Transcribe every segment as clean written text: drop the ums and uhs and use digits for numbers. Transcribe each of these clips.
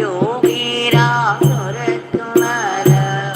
योगी राम सुरत Kumar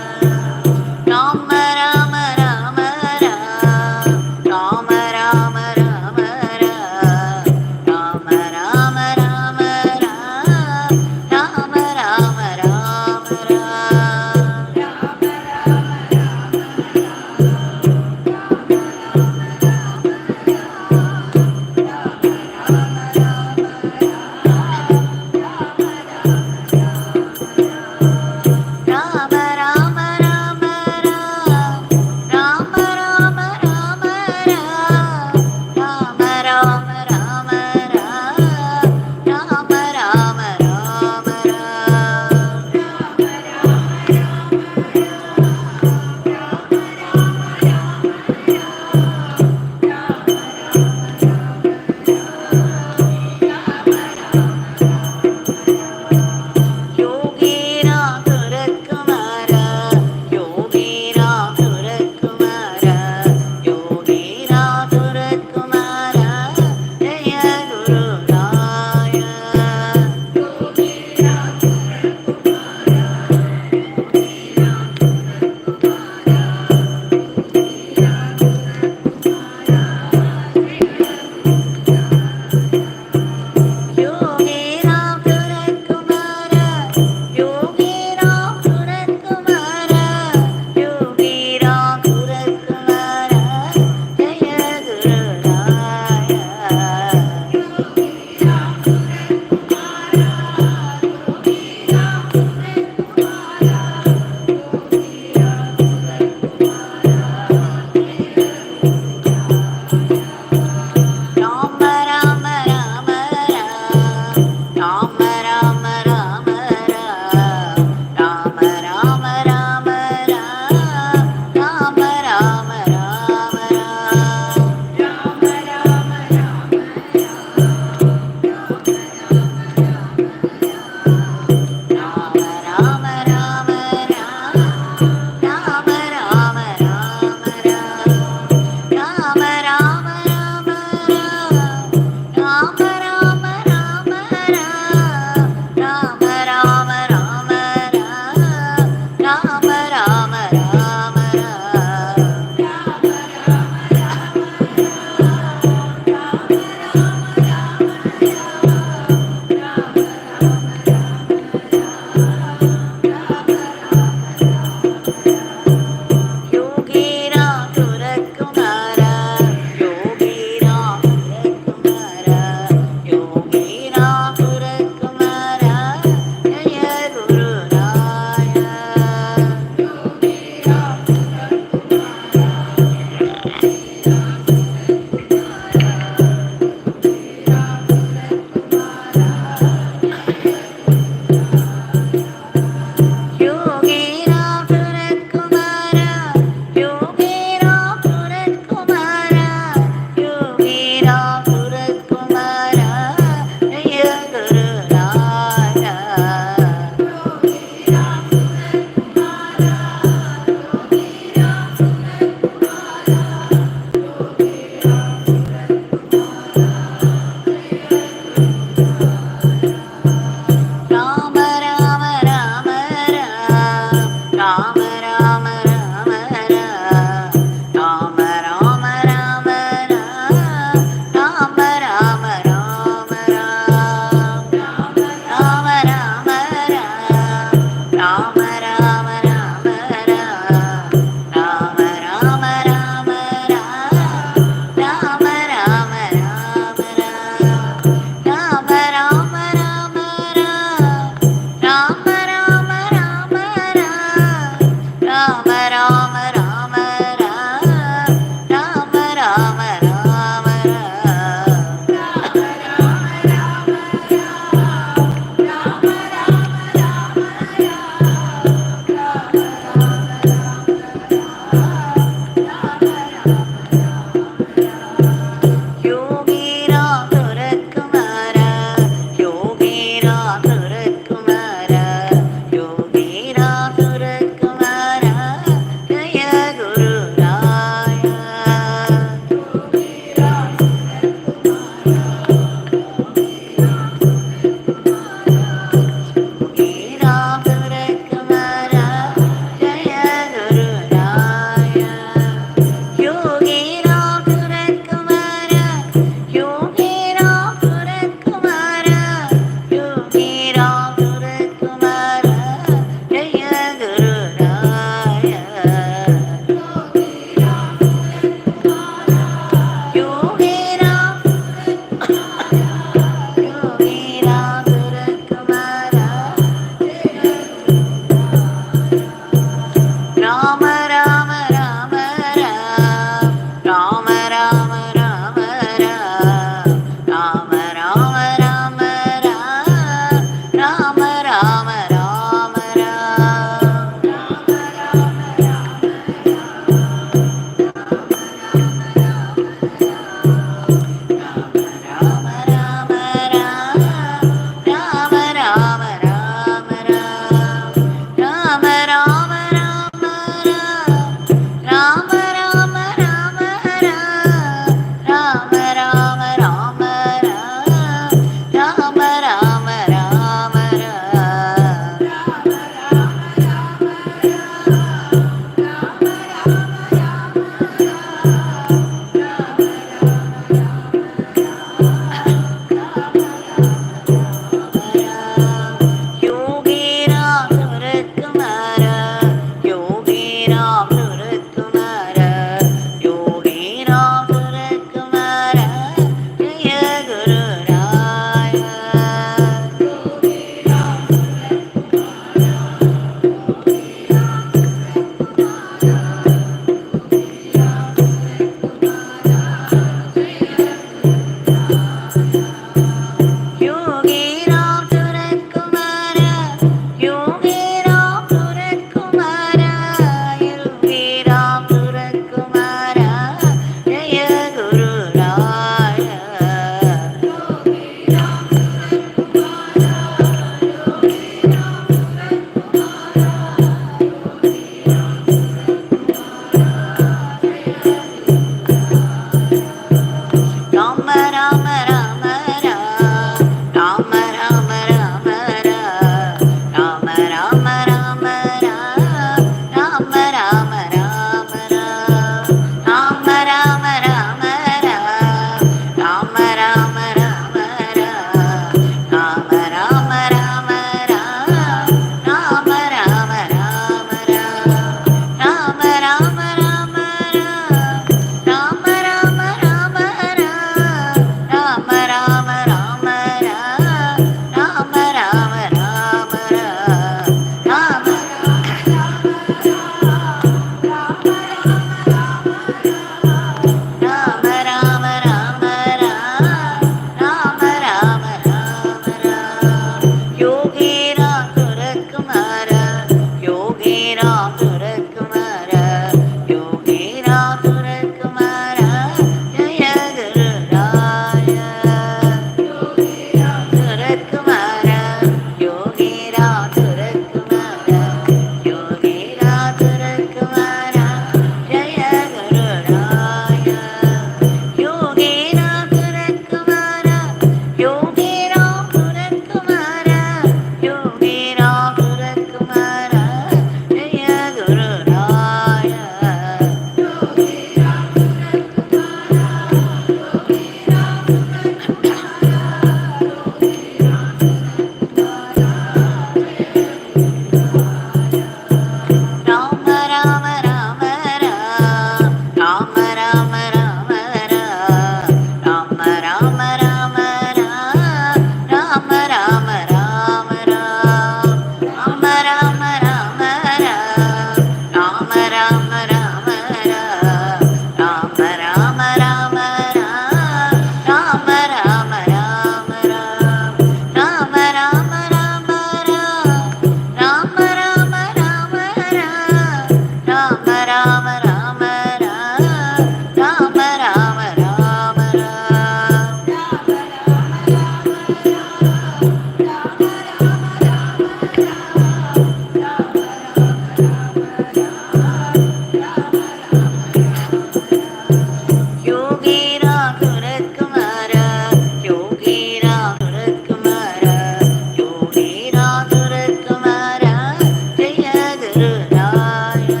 Gurudaya.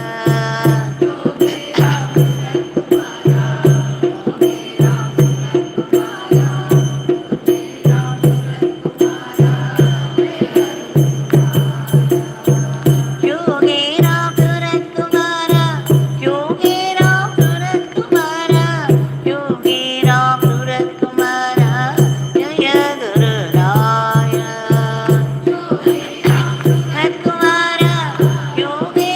Yogi Ram Surat Kumara, Yogi Ram Surat Kumara, Yogi Ram Surat Kumara, Jaya Gurudaya. Surat Kumara, Yogi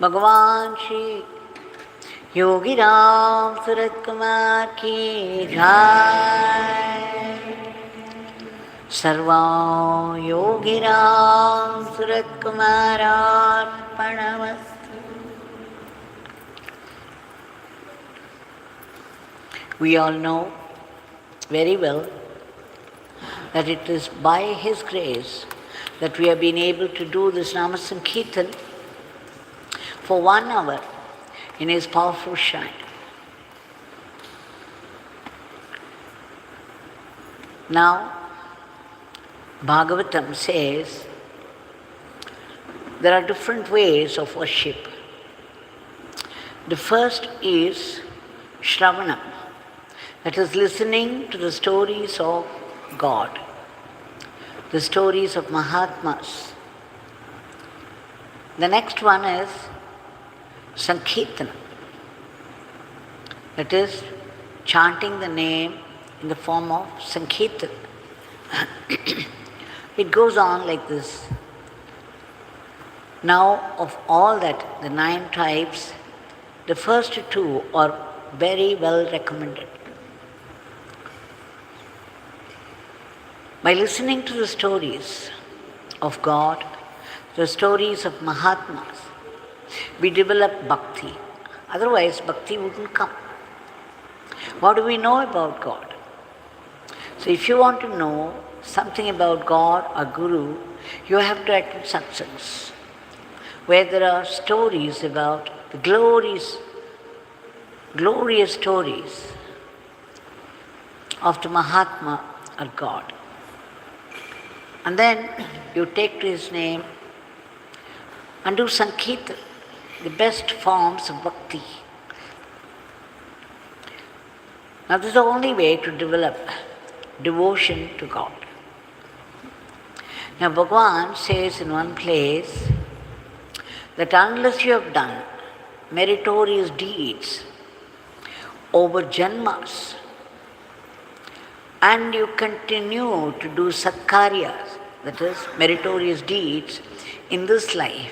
भगवान श्री योगी राम सूरत कुमार की जय। सर्वां Yogi Ram Surat कुमारार्पणमस्तु। We all know very well that it is by His grace that we have been able to do this Nama Sankirtan for 1 hour in His powerful shrine. Now, Bhagavatam says there are different ways of worship. The first is Shravanam, that is listening to the stories of God, the stories of Mahatmas. The next one is Sankirtana, that is chanting the name in the form of Sankirtan. It goes on like this. Now, of all that, the 9 types, the first 2 are very well recommended. By listening to the stories of God, the stories of Mahatmas, we develop bhakti. Otherwise, bhakti wouldn't come. What do we know about God? So if you want to know something about God or Guru, you have to attend satsangs, where there are stories about the glorious stories of the Mahatma or God. And then you take to his name and do Sankirtan, the best forms of bhakti. Now this is the only way to develop devotion to God. Now Bhagavan says in one place that unless you have done meritorious deeds over janmas and you continue to do satkaryas, that is meritorious deeds in this life,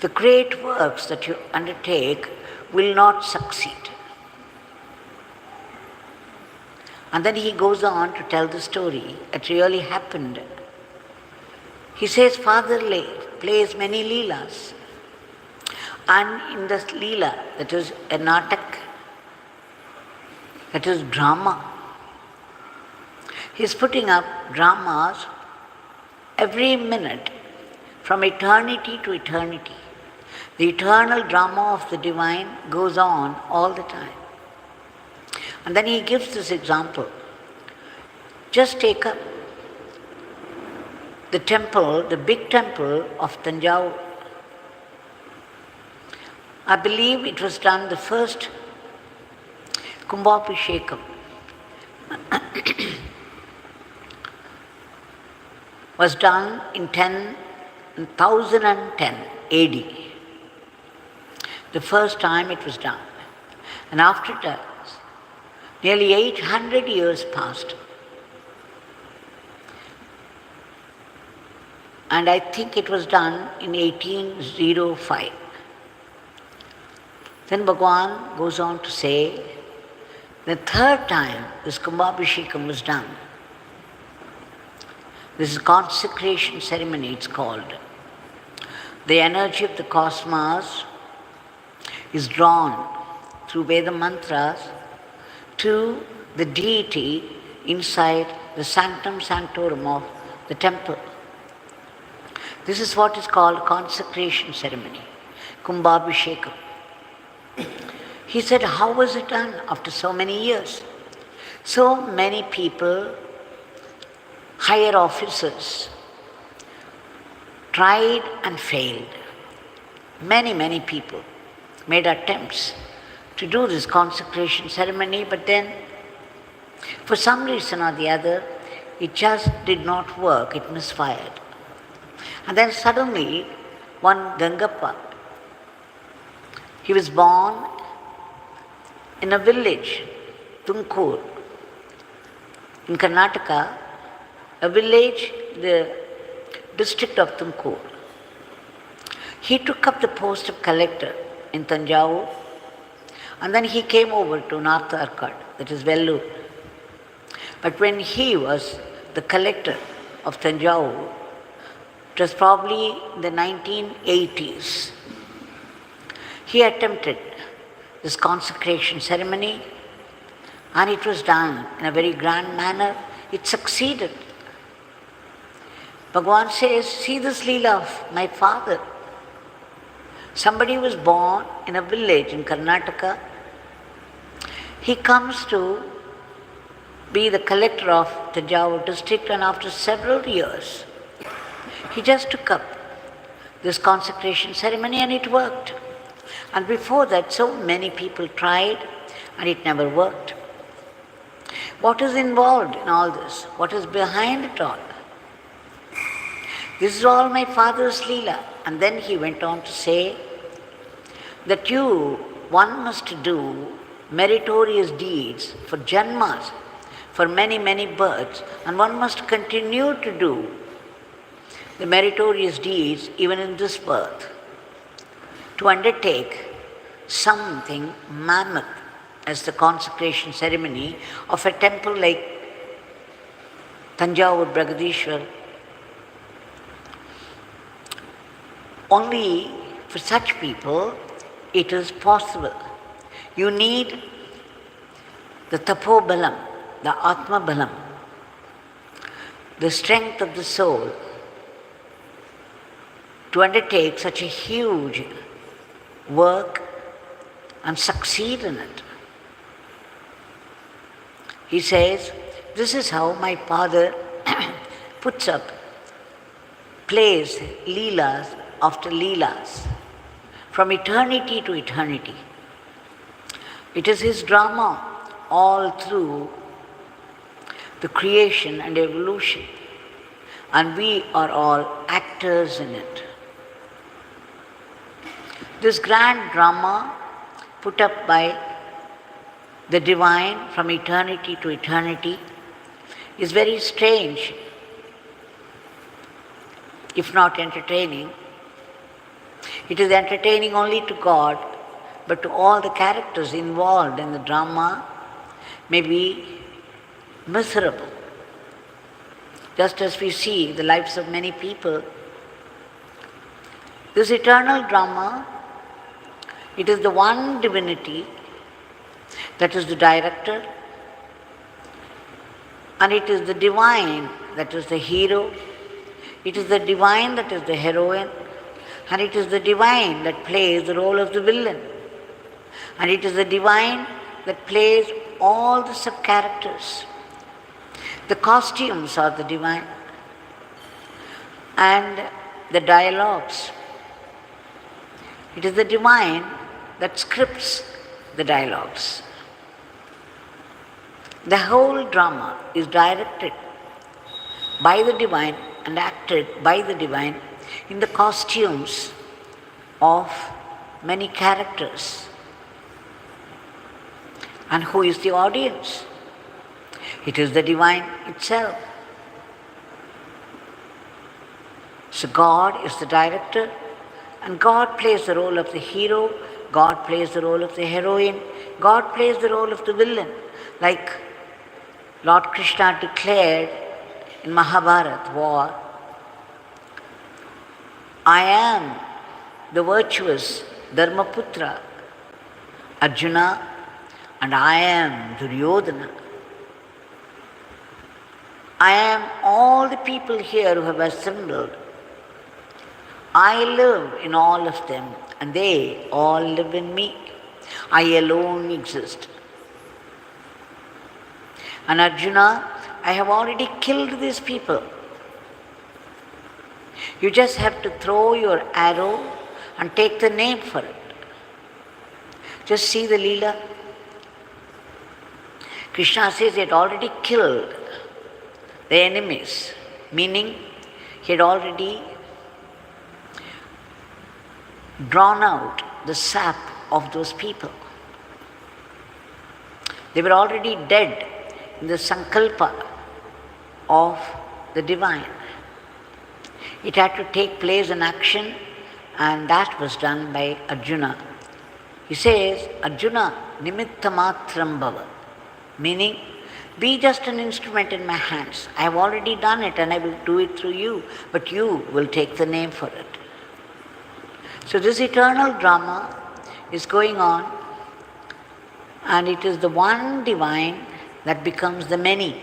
the great works that you undertake will not succeed. And then he goes on to tell the story that really happened. He says, Father plays many leelas. And in this leela, that is a natak, that is drama, he is putting up dramas every minute from eternity to eternity. The eternal drama of the divine goes on all the time. And then he gives this example. Just take up the temple, the big temple of Tanjavur. I believe it was done the first Kumbhabhishekam was done in 1010 AD. The first time it was done. And after that, nearly 800 years passed. And I think it was done in 1805. Then Bhagavan goes on to say, the third time this Kumbhabhishekam was done. This is consecration ceremony, it's called. The energy of the cosmos is drawn through Veda mantras to the deity inside the sanctum sanctorum of the temple. This is what is called consecration ceremony, Kumbhabhishekam. He said, how was it done after so many years? So many people, higher officers, tried and failed. Many people made attempts to do this consecration ceremony, but then for some reason or the other, it just did not work, it misfired. And then suddenly, one Gangappa, he was born in a village, Tumkur, in Karnataka, a village, the district of Tumkur. He took up the post of collector in Tanjavur, and then he came over to North Arcot, that is Vellore. But when he was the collector of Tanjavur, it was probably in the 1980s, he attempted this consecration ceremony, and it was done in a very grand manner. It succeeded. Bhagavan says, see this Leela of my father. Somebody was born in a village in Karnataka. He comes to be the collector of Tanjavur district, and after several years, he just took up this consecration ceremony and it worked. And before that, so many people tried and it never worked. What is involved in all this? What is behind it all? This is all my father's Leela. And then he went on to say that one must do meritorious deeds for janmas, for many, many births, and one must continue to do the meritorious deeds even in this birth, to undertake something mammoth as the consecration ceremony of a temple like Tanjavur Bragadishwar. Only for such people it is possible. You need the tapo balam, the atma balam, the strength of the soul to undertake such a huge work and succeed in it. He says, this is how my father plays leelas after leelas, from eternity to eternity. It is his drama all through the creation and evolution, and we are all actors in it. This grand drama put up by the divine from eternity to eternity is very strange, if not entertaining. It is entertaining only to God, but to all the characters involved in the drama may be miserable. Just as we see the lives of many people, this eternal drama, it is the one divinity that is the director, and it is the divine that is the hero, it is the divine that is the heroine, and it is the divine that plays the role of the villain, and it is the divine that plays all the sub-characters. The costumes are the divine, and the dialogues. It is the divine that scripts the dialogues. The whole drama is directed by the divine and acted by the divine in the costumes of many characters. And who is the audience? It is the divine itself. So God is the director, and God plays the role of the hero, God plays the role of the heroine, God plays the role of the villain. Like Lord Krishna declared in Mahabharata war, I am the virtuous Dharmaputra, Arjuna, and I am Duryodhana. I am all the people here who have assembled. I live in all of them, and they all live in me. I alone exist. And Arjuna, I have already killed these people. You just have to throw your arrow and take the name for it. Just see the Leela. Krishna says he had already killed the enemies, meaning he had already drawn out the sap of those people. They were already dead in the sankalpa of the divine. It had to take place in action, and that was done by Arjuna. He says, Arjuna, nimitta matram bhava, meaning, be just an instrument in my hands. I have already done it and I will do it through you, but you will take the name for it. So this eternal drama is going on, and it is the one divine that becomes the many.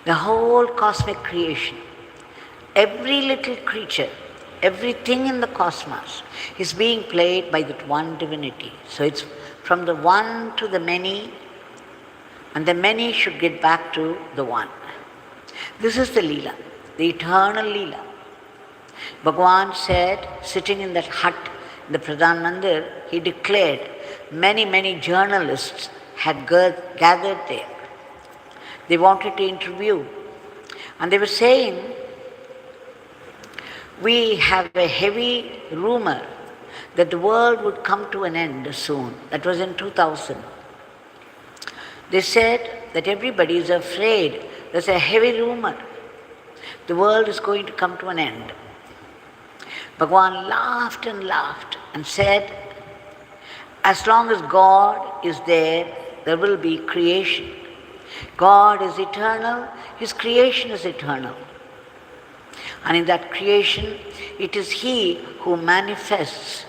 The whole cosmic creation, every little creature, everything in the cosmos is being played by that one divinity. So it's from the one to the many, and the many should get back to the one. This is the Leela, the eternal Leela. Bhagavan said, sitting in that hut in the Pradhan Mandir, he declared many journalists had gathered there. They wanted to interview, and they were saying, we have a heavy rumor that the world would come to an end soon. That was in 2000. They said that everybody is afraid. There's a heavy rumor. The world is going to come to an end. Bhagavan laughed and said, as long as God is there, there will be creation. God is eternal, His creation is eternal. And in that creation, it is He who manifests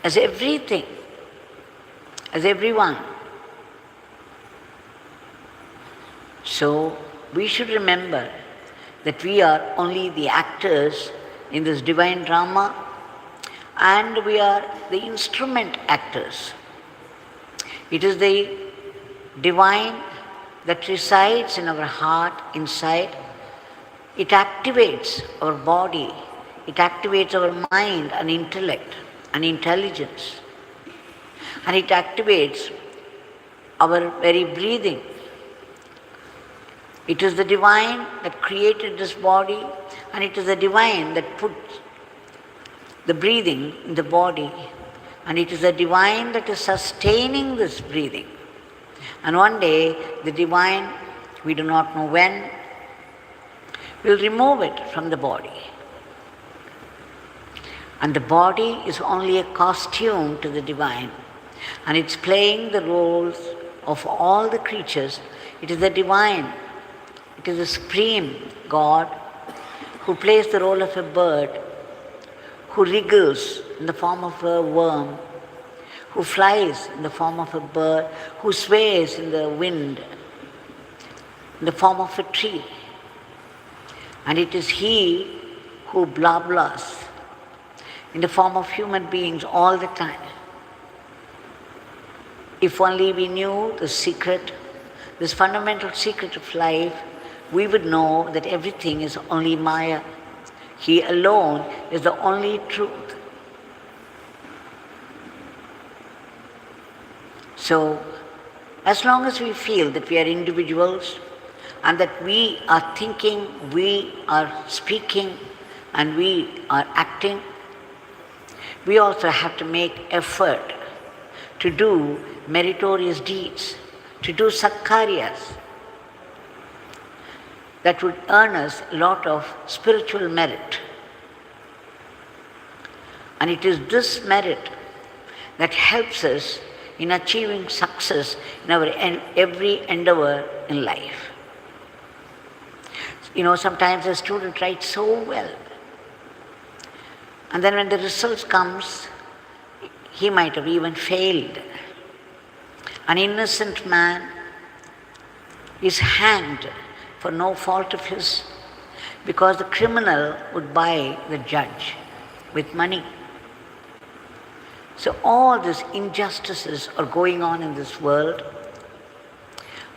as everything, as everyone. So we should remember that we are only the actors in this divine drama, and we are the instrument actors. It is the divine that resides in our heart, inside. It activates our body, it activates our mind and intellect and intelligence, and it activates our very breathing. It is the divine that created this body, and it is the divine that puts the breathing in the body, and it is the divine that is sustaining this breathing. And one day, the divine, we do not know when, will remove it from the body. And the body is only a costume to the divine, and it's playing the roles of all the creatures. It is the divine, it is the supreme God who plays the role of a bird, who wriggles in the form of a worm, who flies in the form of a bird, who sways in the wind in the form of a tree. And it is He who blablas in the form of human beings all the time. If only we knew the secret, this fundamental secret of life, we would know that everything is only Maya. He alone is the only truth. So, as long as we feel that we are individuals, and that we are thinking, we are speaking, and we are acting, we also have to make effort to do meritorious deeds, to do satkaryas that would earn us a lot of spiritual merit. And it is this merit that helps us in achieving success in our every endeavor in life. You know, sometimes a student writes so well, and then when the results comes, he might have even failed. An innocent man is hanged for no fault of his, because the criminal would buy the judge with money. So all these injustices are going on in this world,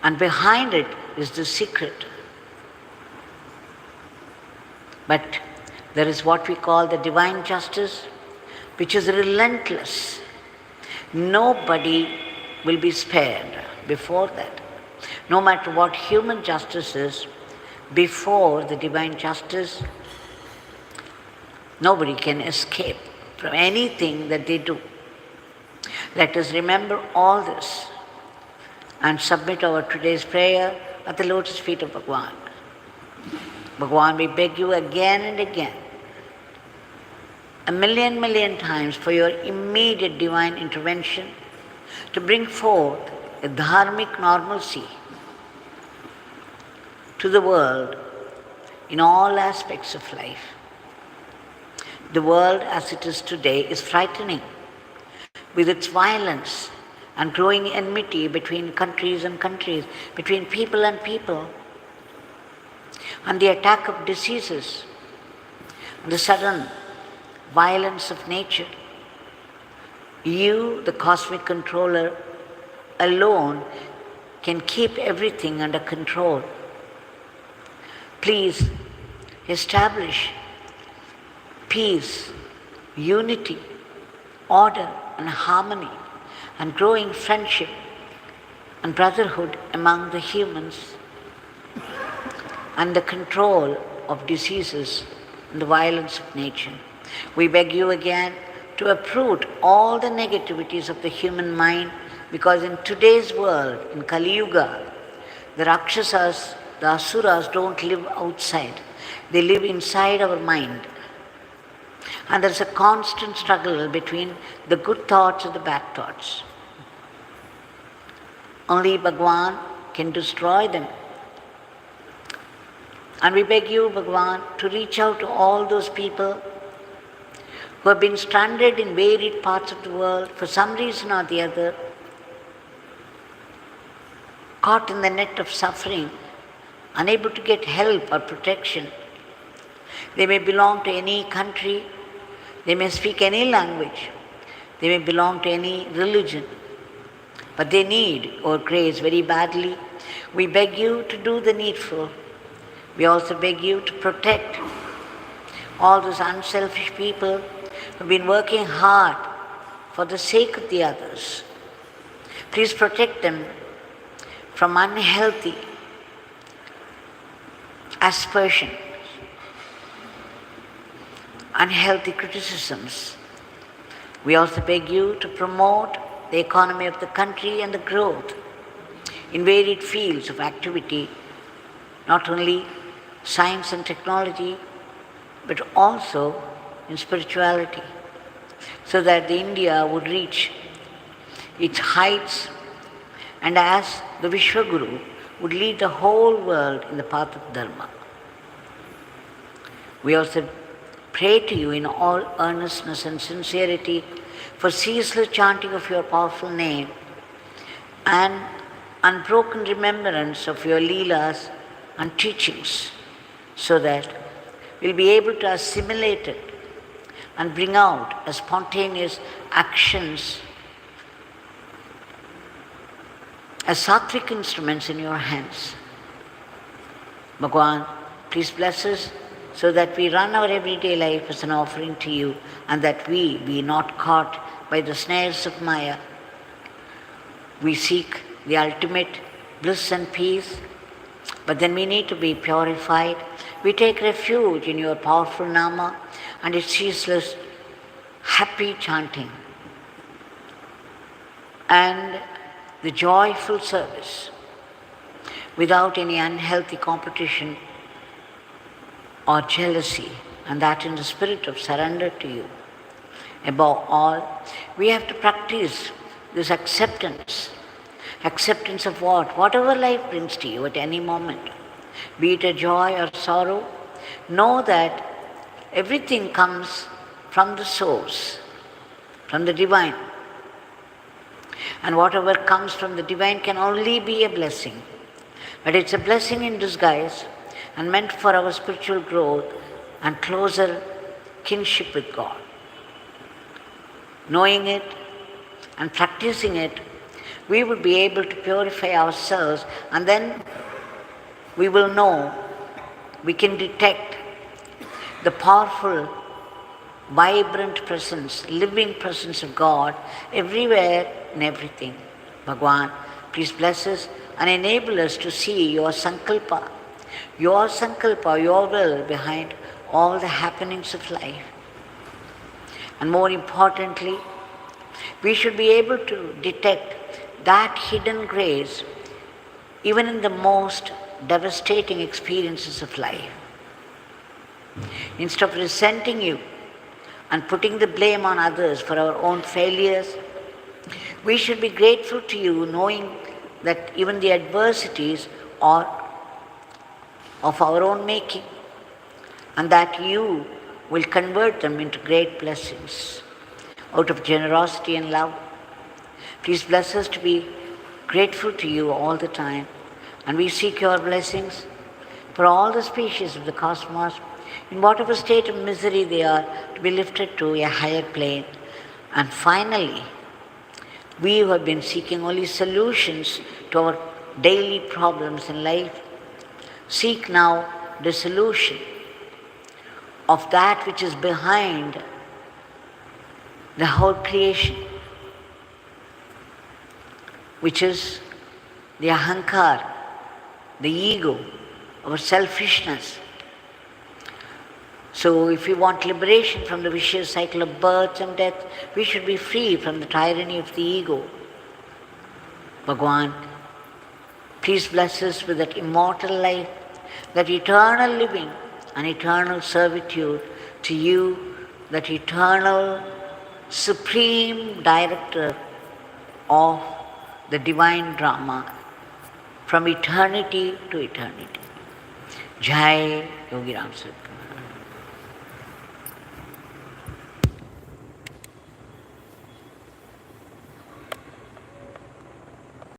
and behind it is the secret. But there is what we call the divine justice, which is relentless. Nobody will be spared before that. No matter what human justice is, before the divine justice, nobody can escape from anything that they do. Let us remember all this and submit our today's prayer at the lotus feet of Bhagavan. Bhagavan, we beg you again and again, a million times for your immediate divine intervention to bring forth a dharmic normalcy to the world in all aspects of life. The world as it is today is frightening with its violence and growing enmity between countries and countries, between people and people, and the attack of diseases, and the sudden violence of nature. You, the cosmic controller, alone can keep everything under control. Please establish peace, unity, order and harmony, and growing friendship and brotherhood among the humans, and the control of diseases and the violence of nature. We beg you again to uproot all the negativities of the human mind, because in today's world, in Kali Yuga, the Rakshasas, the Asuras don't live outside. They live inside our mind. And there's a constant struggle between the good thoughts and the bad thoughts. Only Bhagwan can destroy them. And we beg you, Bhagwan, to reach out to all those people who have been stranded in varied parts of the world for some reason or the other, caught in the net of suffering, unable to get help or protection. They may belong to any country, they may speak any language, they may belong to any religion, but they need our grace very badly. We beg you to do the needful. We also beg you to protect all those unselfish people who have been working hard for the sake of the others. Please protect them from unhealthy aspersion, unhealthy criticisms. We also beg you to promote the economy of the country and the growth in varied fields of activity, not only science and technology, but also in spirituality, so that the India would reach its heights, and as the Vishwaguru would lead the whole world in the path of Dharma. We also pray to you in all earnestness and sincerity for ceaseless chanting of your powerful name and unbroken remembrance of your leelas and teachings, so that we'll be able to assimilate it and bring out as spontaneous actions, as sattvic instruments in your hands. Bhagwan, please bless us so that we run our everyday life as an offering to you, and that we be not caught by the snares of Maya. We seek the ultimate bliss and peace, but then we need to be purified. We take refuge in your powerful Nama and its ceaseless happy chanting and the joyful service without any unhealthy competition or jealousy, and that in the spirit of surrender to you. Above all, we have to practice this acceptance. Acceptance of what? Whatever life brings to you at any moment, be it a joy or sorrow, know that everything comes from the source, from the divine. And whatever comes from the divine can only be a blessing. But it's a blessing in disguise and meant for our spiritual growth and closer kinship with God. Knowing it and practicing it, we will be able to purify ourselves, and then we will know, we can detect the powerful, vibrant presence, living presence of God everywhere and everything. Bhagwan, please bless us and enable us to see your sankalpa, your will behind all the happenings of life. And more importantly, we should be able to detect that hidden grace even in the most devastating experiences of life. Instead of resenting you and putting the blame on others for our own failures. We should be grateful to you, knowing that even the adversities are of our own making, and that you will convert them into great blessings out of generosity and love. Please bless us to be grateful to you all the time, and we seek your blessings for all the species of the cosmos, in whatever state of misery they are, to be lifted to a higher plane. And finally, we who have been seeking only solutions to our daily problems in life, seek now the solution of that which is behind the whole creation, which is the ahankar, the ego, our selfishness. So if we want liberation from the vicious cycle of birth and death, we should be free from the tyranny of the ego. Bhagwan, please bless us with that immortal life, that eternal living and eternal servitude to you, that eternal supreme director of the divine drama from eternity to eternity. Jai Yogi Ram Sir.